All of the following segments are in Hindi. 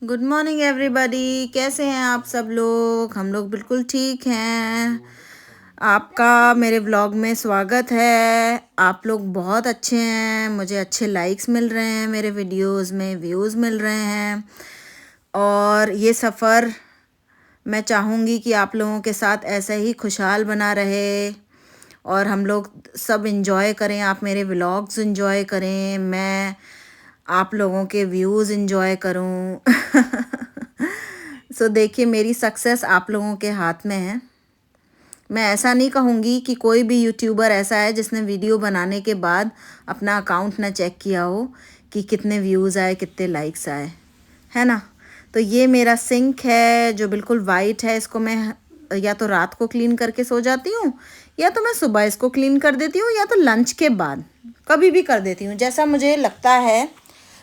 Good morning everybody. कैसे हैं आप सब लोग? हम लोग बिल्कुल ठीक हैं। आपका मेरे व्लॉग में स्वागत है। आप लोग बहुत अच्छे हैं, मुझे अच्छे लाइक्स मिल रहे हैं, मेरे वीडियोस में व्यूज़ मिल रहे हैं। और ये सफ़र मैं चाहूँगी कि आप लोगों के साथ ऐसे ही खुशहाल बना रहे और हम लोग सब इन्जॉय करें। आप मेरे व्लॉग्स इन्जॉय करें, मैं आप लोगों के व्यूज़ इन्जॉय करूं। सो देखिए, मेरी सक्सेस आप लोगों के हाथ में है। मैं ऐसा नहीं कहूँगी कि कोई भी यूट्यूबर ऐसा है जिसने वीडियो बनाने के बाद अपना अकाउंट ना चेक किया हो कि कितने व्यूज़ आए, कितने लाइक्स आए, है ना। तो ये मेरा सिंक है जो बिल्कुल वाइट है। इसको मैं या तो रात को क्लीन करके सो जाती हूँ, या तो मैं सुबह इसको क्लीन कर देती हूँ, या तो लंच के बाद कभी भी कर देती हूँ, जैसा मुझे लगता है।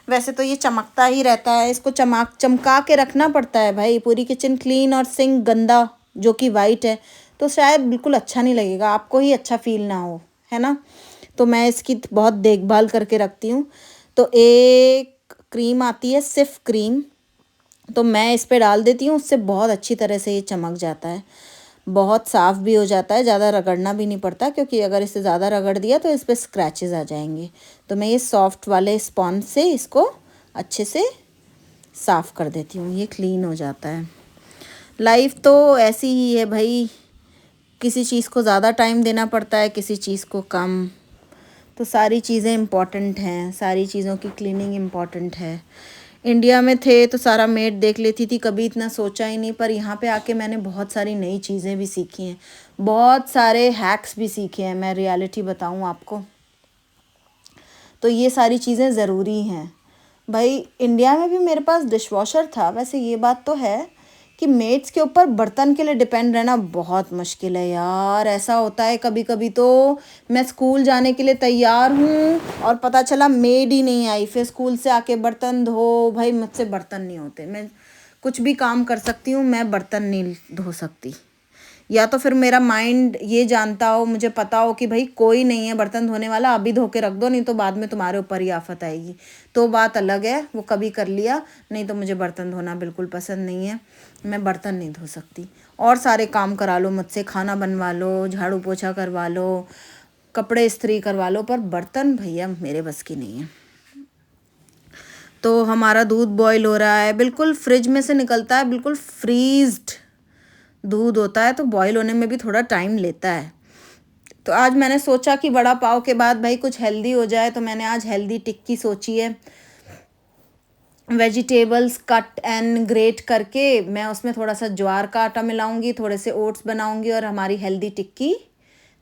वैसे तो ये चमकता ही रहता है, इसको चमका के रखना पड़ता है भाई। पूरी किचन क्लीन और सिंक गंदा जो कि वाइट है तो शायद बिल्कुल अच्छा नहीं लगेगा, आपको ही अच्छा फील ना हो, है ना। तो मैं इसकी बहुत देखभाल करके रखती हूँ। तो एक क्रीम आती है, सिर्फ क्रीम, तो मैं इस पे डाल देती हूँ, उससे बहुत अच्छी तरह से ये चमक जाता है, बहुत साफ़ भी हो जाता है। ज़्यादा रगड़ना भी नहीं पड़ता, क्योंकि अगर इसे ज़्यादा रगड़ दिया तो इस पर स्क्रैचेस आ जाएंगे। तो मैं ये सॉफ्ट वाले स्पॉन्ज से इसको अच्छे से साफ़ कर देती हूँ, ये क्लीन हो जाता है। लाइफ तो ऐसी ही है भाई, किसी चीज़ को ज़्यादा टाइम देना पड़ता है, किसी चीज़ को कम। तो सारी चीज़ें इम्पॉर्टेंट हैं, सारी चीज़ों की क्लीनिंग इम्पॉर्टेंट है। इंडिया में थे तो सारा मेड देख लेती थी, कभी इतना सोचा ही नहीं। पर यहाँ पे आके मैंने बहुत सारी नई चीज़ें भी सीखी हैं, बहुत सारे हैक्स भी सीखे हैं। मैं रियलिटी बताऊँ आपको, तो ये सारी चीज़ें ज़रूरी हैं भाई। इंडिया में भी मेरे पास डिशवॉशर था। वैसे ये बात तो है कि मेड्स के ऊपर बर्तन के लिए डिपेंड रहना बहुत मुश्किल है यार। ऐसा होता है कभी कभी तो मैं स्कूल जाने के लिए तैयार हूँ और पता चला मेड ही नहीं आई, फिर स्कूल से आके बर्तन धो। भाई मुझसे बर्तन नहीं होते, मैं कुछ भी काम कर सकती हूँ, मैं बर्तन नहीं धो सकती। या तो फिर मेरा माइंड ये जानता हो, मुझे पता हो कि भाई कोई नहीं है बर्तन धोने वाला, अभी धो के रख दो, नहीं तो बाद में तुम्हारे ऊपर ही आफत आएगी, तो बात अलग है, वो कभी कर लिया। नहीं तो मुझे बर्तन धोना बिल्कुल पसंद नहीं है, मैं बर्तन नहीं धो सकती। और सारे काम करा लो मुझसे, खाना बनवा लो, झाड़ू पोछा करवा लो, कपड़े इस्त्री करवा लो, पर बर्तन भैया मेरे बस की नहीं है। तो हमारा दूध बॉईल हो रहा है, बिल्कुल फ्रिज में से निकलता है, बिल्कुल फ्रीज्ड दूध होता है, तो बॉईल होने में भी थोड़ा टाइम लेता है। तो आज मैंने सोचा कि वड़ा पाव के बाद भाई कुछ हेल्दी हो जाए, तो मैंने आज हेल्दी टिक्की सोची है। वेजिटेबल्स कट एंड ग्रेट करके मैं उसमें थोड़ा सा ज्वार का आटा मिलाऊंगी, थोड़े से ओट्स बनाऊंगी, और हमारी हेल्दी टिक्की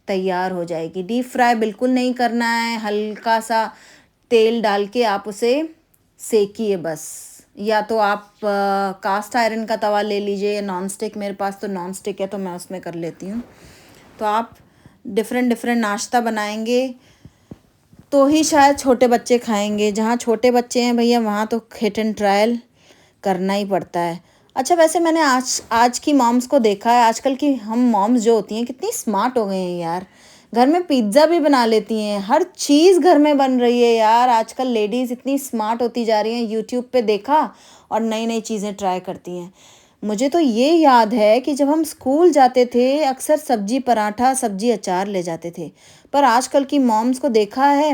तैयार हो जाएगी। डीप फ्राई बिल्कुल नहीं करना है, हल्का सा तेल डाल के आप उसे सेकिए बस। या तो आप कास्ट आयरन का तवा ले लीजिए, नॉन स्टिक, मेरे पास तो नॉन स्टिक है तो मैं उसमें कर लेती हूँ। तो आप डिफरेंट डिफरेंट नाश्ता बनाएंगे तो ही शायद छोटे बच्चे खाएंगे। जहाँ छोटे बच्चे हैं भैया, वहाँ तो हिट एंड ट्रायल करना ही पड़ता है। अच्छा, वैसे मैंने आज आज की मॉम्स को देखा है, आजकल की हम मॉम्स जो होती हैं कितनी स्मार्ट हो गई हैं यार। घर में पिज्ज़ा भी बना लेती हैं, हर चीज़ घर में बन रही है यार। आजकल लेडीज़ इतनी स्मार्ट होती जा रही हैं, यूट्यूब पे देखा और नई नई चीज़ें ट्राई करती हैं। मुझे तो ये याद है कि जब हम स्कूल जाते थे अक्सर सब्जी पराठा, सब्जी अचार ले जाते थे। पर आजकल की मॉम्स को देखा है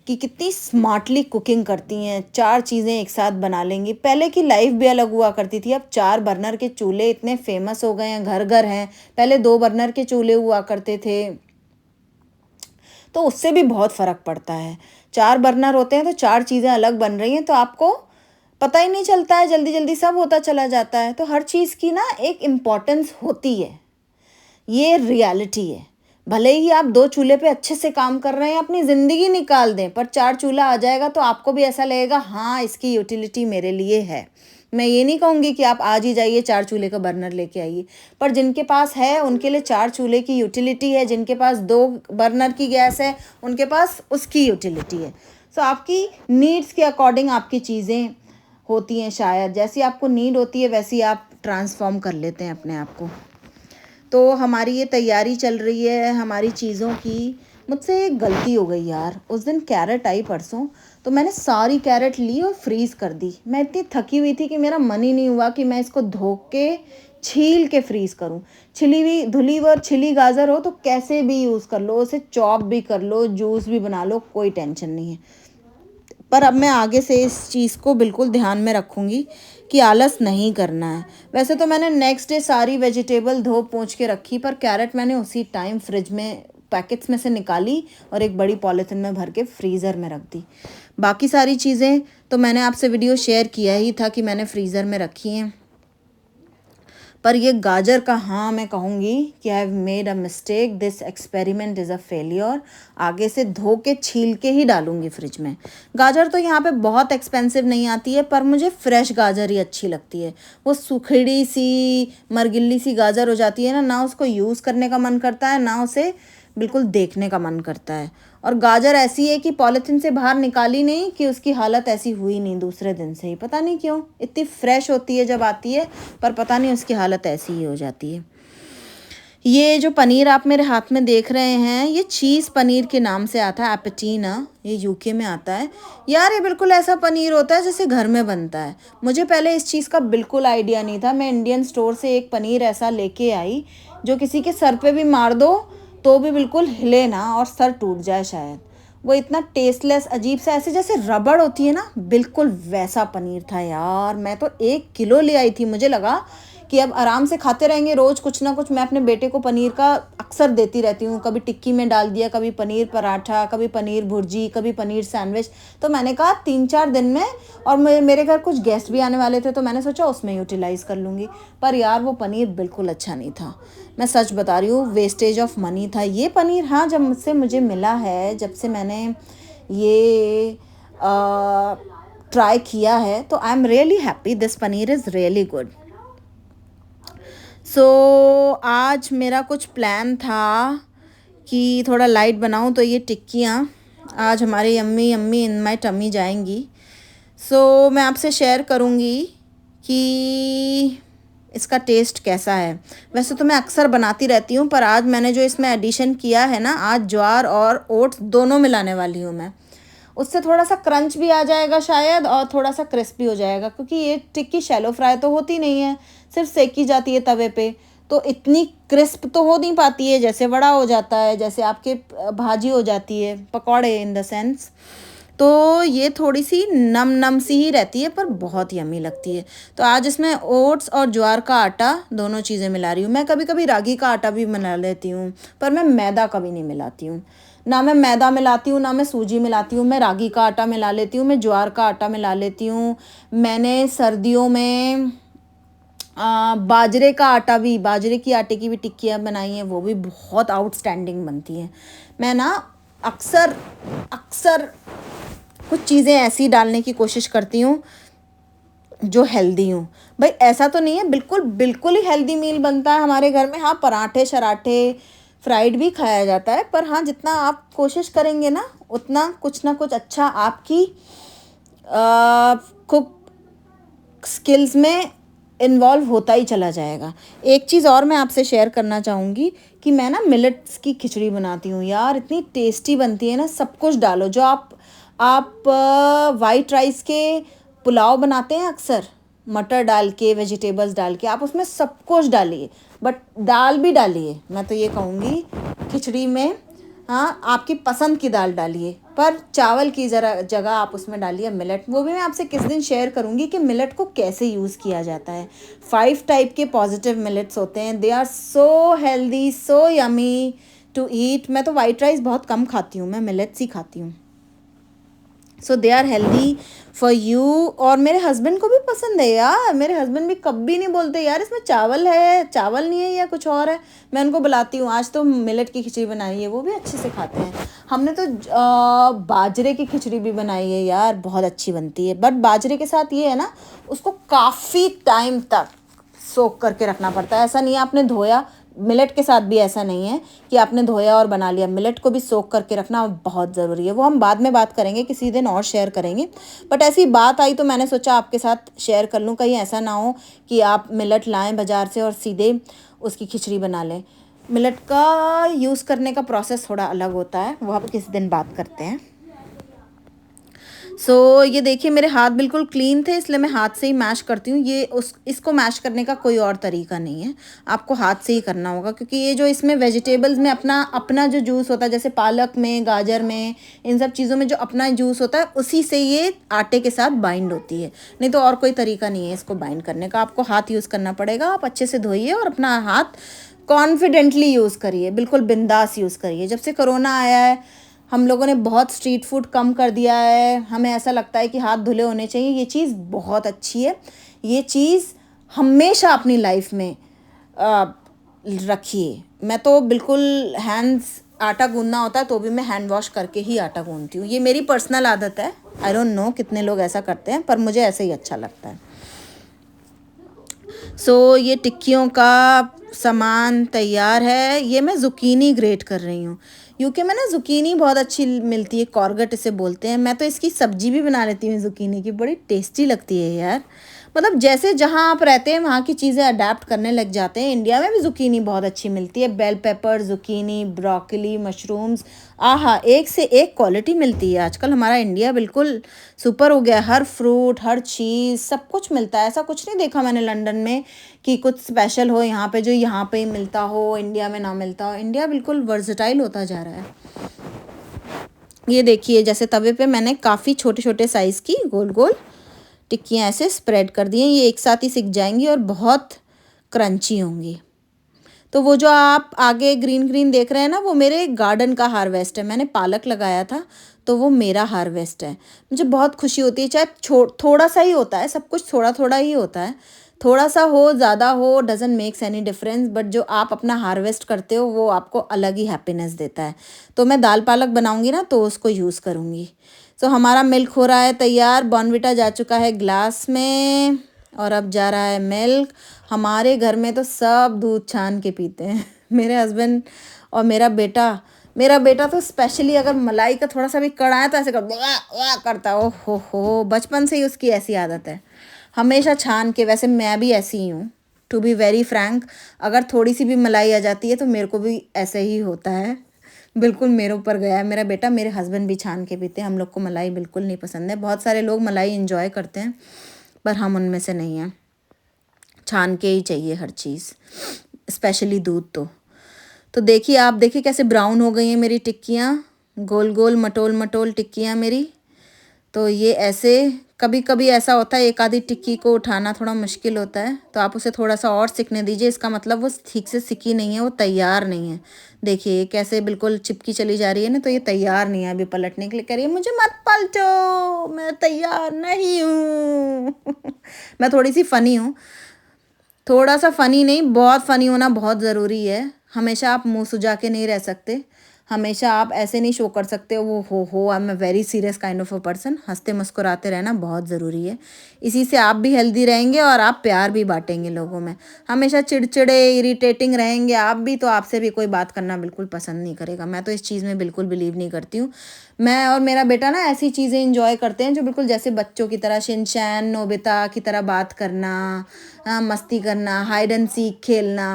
कि कितनी स्मार्टली कुकिंग करती हैं, चार चीज़ें एक साथ बना लेंगी। पहले की लाइफ भी अलग हुआ करती थी, अब 4 बर्नर के चूल्हे इतने फेमस हो गए हैं, घर घर हैं। पहले 2 बर्नर के चूल्हे हुआ करते थे, तो उससे भी बहुत फ़र्क पड़ता है। 4 बर्नर होते हैं तो चार चीज़ें अलग बन रही हैं, तो आपको पता ही नहीं चलता है, जल्दी जल्दी सब होता चला जाता है। तो हर चीज़ की ना एक इम्पॉर्टेंस होती है, ये रियलिटी है। भले ही आप 2 चूल्हे पे अच्छे से काम कर रहे हैं, अपनी ज़िंदगी निकाल दें, पर 4 चूल्हा आ जाएगा तो आपको भी ऐसा लगेगा हाँ इसकी यूटिलिटी मेरे लिए है। मैं ये नहीं कहूँगी कि आप आज ही जाइए 4 चूल्हे का बर्नर लेके आइए, पर जिनके पास है उनके लिए 4 चूल्हे की यूटिलिटी है, जिनके पास 2 बर्नर की गैस है उनके पास उसकी यूटिलिटी है। सो आपकी नीड्स के अकॉर्डिंग आपकी चीज़ें होती हैं, शायद जैसी आपको नीड होती है वैसी आप ट्रांसफॉर्म कर लेते हैं अपने आप को। तो हमारी ये तैयारी चल रही है हमारी चीज़ों की। मुझसे एक गलती हो गई यार, उस दिन कैरेट आई परसों, तो मैंने सारी कैरेट ली और फ्रीज़ कर दी। मैं इतनी थकी हुई थी कि मेरा मन ही नहीं हुआ कि मैं इसको धो के छील के फ्रीज़ करूँ। छिली हुई धुली हुई और छिली गाजर हो तो कैसे भी यूज़ कर लो, उसे चॉप भी कर लो, जूस भी बना लो, कोई टेंशन नहीं है। पर अब मैं आगे से इस चीज़ को बिल्कुल ध्यान में रखूँगी कि आलस नहीं करना है। वैसे तो मैंने नेक्स्ट डे सारी वेजिटेबल धो पोंछ के रखी, पर कैरेट मैंने उसी टाइम फ्रिज में पैकेट्स में से निकाली और एक बड़ी पॉलीथिन में भर के फ्रीज़र में रख दी। बाकी सारी चीज़ें तो मैंने आपसे वीडियो शेयर किया ही था कि मैंने फ्रीज़र में रखी हैं। पर ये गाजर का, हाँ मैं कहूँगी कि I have made a mistake, this experiment is a failure. आगे से धो के छील के ही डालूँगी फ्रिज में। गाजर तो यहाँ पे बहुत एक्सपेंसिव नहीं आती है, पर मुझे फ्रेश गाजर ही अच्छी लगती है। वो सुखड़ी सी मरगिल्ली सी गाजर हो जाती है ना उसको यूज़ करने का मन करता है, ना उसे बिल्कुल देखने का मन करता है। और गाजर ऐसी है कि पॉलीथिन से बाहर निकाली नहीं कि उसकी हालत ऐसी हुई नहीं दूसरे दिन से ही, पता नहीं क्यों। इतनी फ्रेश होती है जब आती है, पर पता नहीं उसकी हालत ऐसी ही हो जाती है। ये जो पनीर आप मेरे हाथ में देख रहे हैं, ये चीज़ पनीर के नाम से आता है, एपेटिना। ये यूके में आता है। यार ये बिल्कुल ऐसा पनीर होता है जैसे घर में बनता है। मुझे पहले इस चीज़ का बिल्कुल आइडिया नहीं था। मैं इंडियन स्टोर से एक पनीर ऐसा लेके आई जो किसी के सर पे भी मार दो तो भी बिल्कुल हिले ना और सर टूट जाए शायद। वो इतना टेस्टलेस अजीब सा, ऐसे जैसे रबड़ होती है ना, बिल्कुल वैसा पनीर था यार। मैं तो 1 किलो ले आई थी। मुझे लगा कि अब आराम से खाते रहेंगे रोज़ कुछ ना कुछ। मैं अपने बेटे को पनीर का अक्सर देती रहती हूँ, कभी टिक्की में डाल दिया, कभी पनीर पराठा, कभी पनीर भुर्जी, कभी पनीर सैंडविच। तो मैंने कहा 3-4 दिन में, और मेरे घर कुछ गेस्ट भी आने वाले थे तो मैंने सोचा उसमें यूटिलाइज़ कर लूँगी। पर यार वो पनीर बिल्कुल अच्छा नहीं था। मैं सच बता रही हूँ, वेस्टेज ऑफ मनी था ये पनीर। हाँ, जब मुझे मिला है, जब से मैंने ये ट्राई किया है, तो I am really happy. This paneer is really good. So आज मेरा कुछ प्लान था कि थोड़ा लाइट बनाऊं, तो ये टिक्कियाँ आज हमारी yummy yummy in my tummy जाएंगी। सो मैं आपसे शेयर करूँगी कि इसका टेस्ट कैसा है। वैसे तो मैं अक्सर बनाती रहती हूँ, पर आज मैंने जो इसमें एडिशन किया है ना, आज ज्वार और ओट्स दोनों मिलाने वाली हूँ मैं। उससे थोड़ा सा क्रंच भी आ जाएगा शायद, और थोड़ा सा क्रिस्पी हो जाएगा, क्योंकि ये टिक्की शैलो फ्राई तो होती नहीं है, सिर्फ सेकी जाती है तवे पे। तो इतनी क्रिस्प तो हो नहीं पाती है जैसे वड़ा हो जाता है, जैसे आपके भाजी हो जाती है, पकौड़े इन द सेंस। तो ये थोड़ी सी नम नम सी ही रहती है, पर बहुत यम्मी लगती है। तो आज इसमें ओट्स और ज्वार का आटा दोनों चीज़ें मिला रही हूँ। मैं कभी कभी रागी का आटा भी मिला लेती हूँ, पर मैं मैदा कभी नहीं मिलाती हूँ। ना मैं मैदा मिलाती हूँ, ना मैं सूजी मिलाती हूँ। मैं रागी का आटा मिला लेती हूँ, मैं ज्वार का आटा मिला लेती हूँ। मैंने सर्दियों में बाजरे का आटा भी, बाजरे की आटे की भी टिक्कियाँ बनाई हैं, वो भी बहुत आउटस्टैंडिंग बनती हैं। मैं ना अक्सर कुछ चीज़ें ऐसी डालने की कोशिश करती हूँ जो हेल्दी हूँ। भाई ऐसा तो नहीं है बिल्कुल ही हेल्दी मील बनता है हमारे घर में। हाँ, पराठे शराठे फ्राइड भी खाया जाता है, पर हाँ, जितना आप कोशिश करेंगे ना, उतना कुछ ना कुछ अच्छा आपकी कुक स्किल्स में इन्वॉल्व होता ही चला जाएगा। एक चीज़ और मैं आपसे शेयर करना चाहूँगी कि मैं ना मिलेट्स की खिचड़ी बनाती हूँ यार, इतनी टेस्टी बनती है ना। सब कुछ डालो जो आप वाइट राइस के पुलाव बनाते हैं अक्सर, मटर डाल के, वेजिटेबल्स डाल के, आप उसमें सब कुछ डालिए, बट दाल भी डालिए। मैं तो ये कहूँगी खिचड़ी में, हाँ, आपकी पसंद की दाल डालिए, पर चावल की जगह आप उसमें डालिए मिलेट। वो भी मैं आपसे किस दिन शेयर करूँगी कि मिलेट को कैसे यूज़ किया जाता है। 5 टाइप के पॉजिटिव मिलेट्स होते हैं। They are so healthy, so yummy to eat. मैं तो वाइट राइस बहुत कम खाती हूँ, मैं मिलेट्स ही खाती हूँ। So they are healthy for you. और मेरे हस्बैंड को भी पसंद है यार। मेरे हस्बैंड भी कभी नहीं बोलते यार इसमें चावल है, चावल नहीं है या कुछ और है। मैं उनको बुलाती हूँ, आज तो मिलेट की खिचड़ी बनाई है, वो भी अच्छे से खाते हैं। हमने तो बाजरे की खिचड़ी भी बनाई है यार, बहुत अच्छी बनती है। बट बाजरे के साथ ये है ना, उसको काफ़ी टाइम तक सोक करके रखना पड़ता है। ऐसा नहीं है आपने धोया, मिलेट के साथ भी ऐसा नहीं है कि आपने धोया और बना लिया। मिलेट को भी सोक करके रखना बहुत ज़रूरी है। वो हम बाद में बात करेंगे, किसी दिन और शेयर करेंगे। बट ऐसी बात आई तो मैंने सोचा आपके साथ शेयर कर लूँ, कहीं ऐसा ना हो कि आप मिलेट लाएं बाज़ार से और सीधे उसकी खिचड़ी बना लें। मिलेट का यूज़ करने का प्रोसेस थोड़ा अलग होता है, वो आप किसी दिन बात करते हैं। सो ये देखिए मेरे हाथ बिल्कुल क्लीन थे, इसलिए मैं हाथ से ही मैश करती हूँ। ये उस इसको मैश करने का कोई और तरीका नहीं है, आपको हाथ से ही करना होगा, क्योंकि ये जो इसमें वेजिटेबल्स में अपना अपना जो जूस होता है, जैसे पालक में, गाजर में, इन सब चीज़ों में जो अपना जूस होता है, उसी से ये आटे के साथ बाइंड होती है। नहीं तो और कोई तरीका नहीं है इसको बाइंड करने का, आपको हाथ यूज़ करना पड़ेगा। आप अच्छे से धोइए और अपना हाथ कॉन्फिडेंटली यूज़ करिए, बिल्कुल बिंदास यूज़ करिए। जब से कोरोना आया है, हम लोगों ने बहुत स्ट्रीट फूड कम कर दिया है, हमें ऐसा लगता है कि हाथ धुले होने चाहिए। ये चीज़ बहुत अच्छी है, ये चीज़ हमेशा अपनी लाइफ में रखिए। मैं तो बिल्कुल हैंड्स, आटा गूंदना होता है तो भी मैं हैंड वॉश करके ही आटा गूंदती हूँ। ये मेरी पर्सनल आदत है, आई डोंट नो कितने लोग ऐसा करते हैं, पर मुझे ऐसे ही अच्छा लगता है। ये टिक्कियों का सामान तैयार है। ये मैं ज़ुकीनी ग्रेट कर रही हूँ। यूके में ना ज़ुकीनी बहुत अच्छी मिलती है, कॉर्गेट इसे बोलते हैं। मैं तो इसकी सब्जी भी बना लेती हूँ, ज़ुकीनी की बड़ी टेस्टी लगती है यार। मतलब जैसे जहाँ आप रहते हैं वहाँ की चीज़ें अडेप्ट करने लग जाते हैं। इंडिया में भी ज़ुकीनी बहुत अच्छी मिलती है, bell pepper, zucchini, broccoli, mushrooms, आहा एक से एक क्वालिटी मिलती है। आजकल हमारा इंडिया बिल्कुल सुपर हो गया, हर फ्रूट, हर चीज़, सब कुछ मिलता है। ऐसा कुछ नहीं देखा मैंने लंदन में कि कुछ स्पेशल हो यहाँ पे जो यहाँ पे ही मिलता हो, इंडिया में ना मिलता हो। इंडिया बिल्कुल वर्सटाइल होता जा रहा है। ये देखिए जैसे तवे पे मैंने काफ़ी छोटे छोटे साइज़ की गोल गोल टिक्कियाँ ऐसे स्प्रेड कर दी हैं। ये एक साथ ही सिक जाएंगी और बहुत क्रंची होंगी। तो वो जो आप आगे ग्रीन ग्रीन देख रहे हैं ना, वो मेरे गार्डन का हार्वेस्ट है। मैंने पालक लगाया था, तो वो मेरा हार्वेस्ट है। मुझे बहुत खुशी होती है, चाहे थोड़ा सा ही होता है, सब कुछ थोड़ा थोड़ा ही होता है। थोड़ा सा हो, ज़्यादा हो, doesn't makes any difference, but जो आप अपना हार्वेस्ट करते हो वो आपको अलग ही हैप्पीनेस देता है। तो मैं दाल पालक बनाऊंगी ना तो उसको यूज़ करूँगी। हमारा मिल्क हो रहा है तैयार, बॉर्नविटा जा चुका है ग्लास में और अब जा रहा है मिल्क। हमारे घर में तो सब दूध छान के पीते हैं मेरे हस्बैंड और मेरा बेटा तो स्पेशली अगर मलाई का थोड़ा सा भी कड़ा है तो ऐसे कर वाह वाह करता है। ओह हो, बचपन से ही उसकी ऐसी आदत है, हमेशा छान के। वैसे मैं भी ऐसी ही हूँ, टू बी वेरी फ्रैंक। अगर थोड़ी सी भी मलाई आ जाती है तो मेरे को भी ऐसे ही होता है। बिल्कुल मेरे ऊपर गया है मेरा बेटा। मेरे हस्बैंड भी छान के पीते हैं, हम लोग को मलाई बिल्कुल नहीं पसंद है। बहुत सारे लोग मलाई इंजॉय करते हैं, पर हम उनमें से नहीं हैं। छान के ही चाहिए हर चीज़, स्पेशली दूध। तो देखिए, आप देखिए कैसे ब्राउन हो गई हैं मेरी टिक्कियाँ, गोल गोल मटोल मटोल टिक्कियाँ मेरी। तो ये ऐसे कभी कभी ऐसा होता है, एक आधी टिक्की को उठाना थोड़ा मुश्किल होता है, तो आप उसे थोड़ा सा और सिकने दीजिए। इसका मतलब वो ठीक से सिकी नहीं है, वो तैयार नहीं है। देखिए कैसे बिल्कुल चिपकी चली जा रही है ना, तो ये तैयार नहीं है। अभी पलटने के लिए कह रही है मुझे मत पलटो, मैं तैयार नहीं हूँ मैं थोड़ी सी फ़नी हूँ, थोड़ा सा फ़नी नहीं, बहुत फ़नी होना बहुत ज़रूरी है। हमेशा आप मुंह सुजा के नहीं रह सकते, हमेशा आप ऐसे नहीं शो कर सकते वो हो I am a very serious kind of a person. हंसते मुस्कुराते रहना बहुत ज़रूरी है, इसी से आप भी हेल्दी रहेंगे और आप प्यार भी बांटेंगे लोगों में। हमेशा चिड़चिड़े इरिटेटिंग रहेंगे आप भी, तो आपसे भी कोई बात करना बिल्कुल पसंद नहीं करेगा। मैं तो इस चीज़ में बिल्कुल बिलीव नहीं करती हूँ। मैं और मेरा बेटा ना ऐसी चीज़ें इंजॉय करते हैं जो बिल्कुल जैसे बच्चों की तरह, शिनचैन नोबिता की तरह बात करना, मस्ती करना, हाइड एंड सीक खेलना,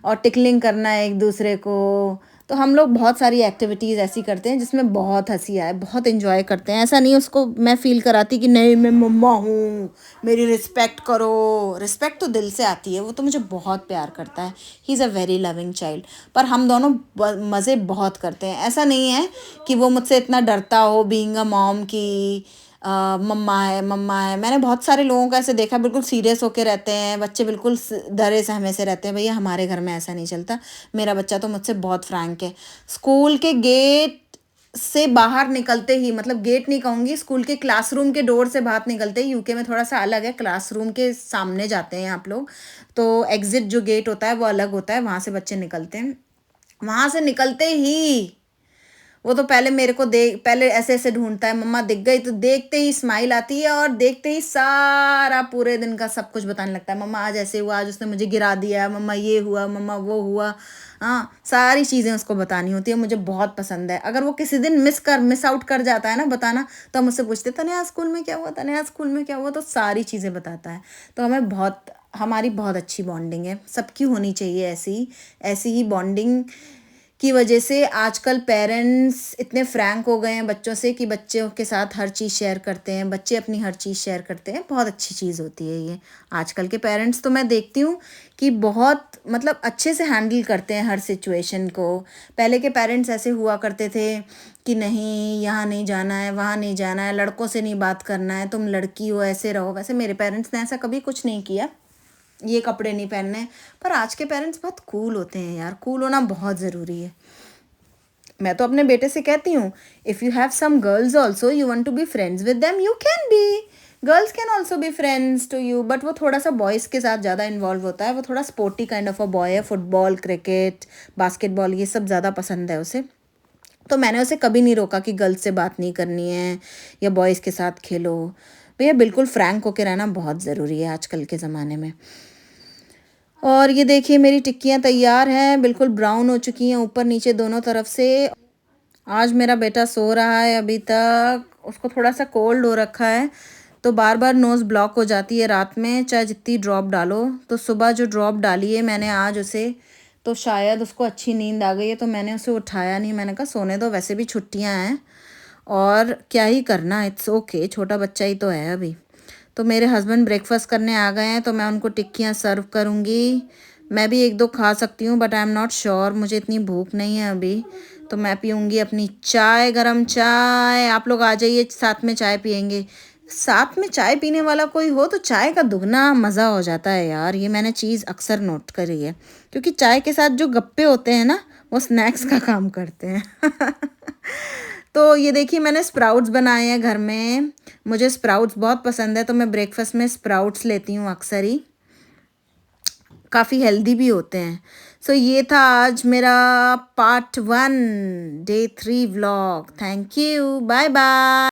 और टिकलिंग करना एक दूसरे को। तो हम लोग बहुत सारी एक्टिविटीज़ ऐसी करते हैं जिसमें बहुत हंसी आए, बहुत इन्जॉय करते हैं। ऐसा नहीं उसको मैं फ़ील कराती कि नहीं मैं मम्मा हूँ, मेरी रिस्पेक्ट करो। रिस्पेक्ट तो दिल से आती है, वो तो मुझे बहुत प्यार करता है। He is a very loving child. पर हम दोनों मज़े बहुत करते हैं। ऐसा नहीं है कि वो मुझसे इतना डरता हो बीइंग अ मॉम की मम्मा है मम्मा है। मैंने बहुत सारे लोगों को ऐसे देखा, बिल्कुल सीरियस होके रहते हैं बच्चे, बिल्कुल डरे सहमे से रहते हैं। भैया हमारे घर में ऐसा नहीं चलता। मेरा बच्चा तो मुझसे बहुत फ्रैंक है। स्कूल के गेट से बाहर निकलते ही, मतलब गेट नहीं कहूँगी, स्कूल के क्लासरूम के डोर से बाहर निकलते ही, यूके में थोड़ा सा अलग है, क्लासरूम के सामने जाते हैं आप लोग, तो एग्ज़िट जो गेट होता है वो अलग होता है, वहाँ से बच्चे निकलते हैं। वहाँ से निकलते ही वो तो पहले मेरे को पहले ऐसे ऐसे ढूंढता है, मम्मा दिख गई, तो देखते ही स्माइल आती है और देखते ही सारा पूरे दिन का सब कुछ बताने लगता है। मम्मा आज ऐसे हुआ, आज उसने मुझे गिरा दिया, मम्मा ये हुआ, मम्मा वो हुआ। हाँ, सारी चीज़ें उसको बतानी होती है। मुझे बहुत पसंद है। अगर वो किसी दिन मिस आउट कर जाता है ना बताना, तो हम मुझसे पूछते तने स्कूल में क्या हुआ, तने स्कूल में क्या हुआ, तो सारी चीज़ें बताता है। तो हमारी बहुत अच्छी बॉन्डिंग है। सबकी होनी चाहिए ऐसी ही बॉन्डिंग, की वजह से आजकल पेरेंट्स इतने फ्रैंक हो गए हैं बच्चों से कि बच्चों के साथ हर चीज़ शेयर करते हैं, बच्चे अपनी हर चीज़ शेयर करते हैं। बहुत अच्छी चीज़ होती है ये। आजकल के पेरेंट्स तो मैं देखती हूँ कि बहुत मतलब अच्छे से हैंडल करते हैं हर सिचुएशन को। पहले के पेरेंट्स ऐसे हुआ करते थे कि नहीं, यहाँ नहीं जाना है, वहाँ नहीं जाना है, लड़कों से नहीं बात करना है, तुम लड़की हो, ऐसे रहो। वैसे मेरे पेरेंट्स ने ऐसा कभी कुछ नहीं किया, ये कपड़े नहीं पहनने। पर आज के पेरेंट्स बहुत कूल होते हैं यार, कूल होना बहुत ज़रूरी है। मैं तो अपने बेटे से कहती हूँ, if you have some girls also you want to be friends with them, you can be. Girls can also be friends to you. But वो थोड़ा सा बॉयज़ के साथ ज़्यादा इन्वॉल्व होता है, वो थोड़ा sporty kind of a boy है। फुटबॉल, क्रिकेट, बास्केटबॉल ये सब ज़्यादा पसंद है उसे। तो मैंने उसे कभी नहीं रोका कि गर्ल्स से बात नहीं करनी है या बॉयज़ के साथ खेलो। भैया बिल्कुल फ्रैंक होके रहना बहुत ज़रूरी है आजकल के ज़माने में। और ये देखिए मेरी टिक्कियाँ तैयार हैं, बिल्कुल ब्राउन हो चुकी हैं ऊपर नीचे दोनों तरफ से। आज मेरा बेटा सो रहा है अभी तक, उसको थोड़ा सा कोल्ड हो रखा है, तो बार बार नोज़ ब्लॉक हो जाती है रात में, चाहे जितनी ड्रॉप डालो। तो सुबह जो ड्रॉप डाली है मैंने आज उसे, तो शायद उसको अच्छी नींद आ गई है, तो मैंने उसे उठाया नहीं। मैंने कहा सोने दो, वैसे भी छुट्टियां हैं और क्या ही करना, इट्स ओके, छोटा बच्चा ही तो है अभी। तो मेरे हस्बैंड ब्रेकफास्ट करने आ गए हैं, तो मैं उनको टिक्कियाँ सर्व करूँगी। मैं भी एक दो खा सकती हूँ but I am not sure, मुझे इतनी भूख नहीं है अभी। तो मैं पीऊँगी अपनी चाय, गरम चाय। आप लोग आ जाइए, साथ में चाय पियेंगे। साथ में चाय पीने वाला कोई हो तो चाय का दुगना मज़ा हो जाता है यार, ये मैंने चीज़ अक्सर नोट करी है। क्योंकि चाय के साथ जो गप्पे होते हैं ना, वो स्नैक्स का काम करते हैं। तो ये देखिए मैंने स्प्राउट्स बनाए हैं घर में। मुझे स्प्राउट्स बहुत पसंद है, तो मैं ब्रेकफास्ट में स्प्राउट्स लेती हूँ अक्सर ही, काफ़ी हेल्दी भी होते हैं। सो ये था आज मेरा part 1 day 3 vlog. Thank you, bye bye.